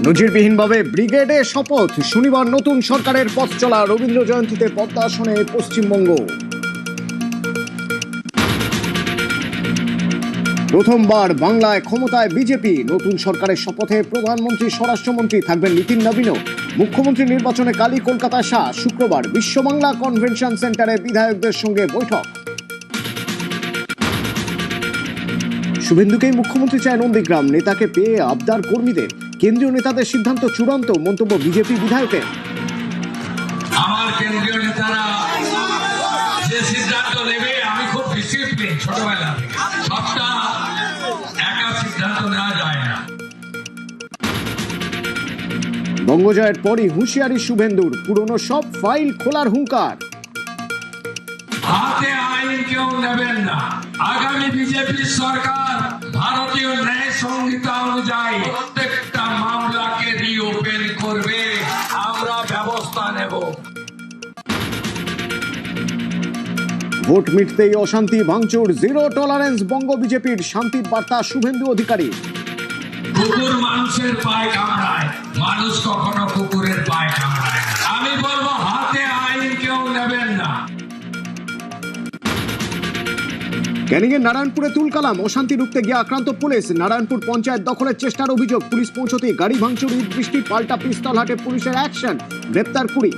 নজিরবিহীনভাবে ব্রিগেডে শপথ, শনিবার নতুন সরকারের পথ চলা। রবীন্দ্র জয়ন্তীতে পদ্মা আসনে পশ্চিমবঙ্গ। প্রথমবার বাংলায় ক্ষমতায় বিজেপি। নতুন সরকারের শপথে প্রধানমন্ত্রী, স্বরাষ্ট্রমন্ত্রী থাকবেন নীতিন নবীনও। মুখ্যমন্ত্রী নির্বাচনে কালই কলকাতা আসা। শুক্রবার বিশ্ববাংলা কনভেনশন সেন্টারে বিধায়কদের সঙ্গে বৈঠক। শুভেন্দুকেই মুখ্যমন্ত্রী চায় নন্দীগ্রাম। নেতাকে পেয়ে আবদার কর্মীদের। কেন্দ্রীয় নেতাদের সিদ্ধান্ত চূড়ান্ত, মন্তব্য বিজেপি বিধায়কের। আমার কেন্দ্রীয় নেতারা যে সিদ্ধান্ত নেবে, আমি খুব ডিসিপ্লিন ছোটবেলা থেকে, সবটা একা সিদ্ধান্ত নেওয়া যায় না। বঙ্গজয়ের পরই হুঁশিয়ারি শুভেন্দুর, পুরনো সব ফাইল খোলার হুঙ্কার। হাতে আইন কেউ নেবেন না। আগামী বিজেপি সরকার ভারতীয় ন্যায় সংহিতা অনুযায়ী প্রত্যেকটা মামলাকে রিওপেন করবে। আমরা ব্যবস্থা নেব। ভোট মিটতেই অশান্তি, ভাঙচুর, জিরো টলারেন্স বঙ্গ বিজেপির। শান্তির বার্তা শুভেন্দু অধিকারী। কুকুর মানুষের পায়ে কামড়ায়, মানুষ কখনো কুকুরের পায়ে কামড়ায়। আমি বলবো হাতে আইন কেউ নেবেন না। ক্যানিংয়ের নারায়ণপুরে তুলকালাম, অশান্তি রুখতে গিয়ে আক্রান্ত পুলিশ। নারায়ণপুর পঞ্চায়েত দখলের চেষ্টার অভিযোগ। পুলিশ পৌঁছতেই গাড়ি ভাঙচুর, ইট বৃষ্টি, পাল্টা পিস্তল হাটে পুলিশের অ্যাকশন, গ্রেপ্তার 20।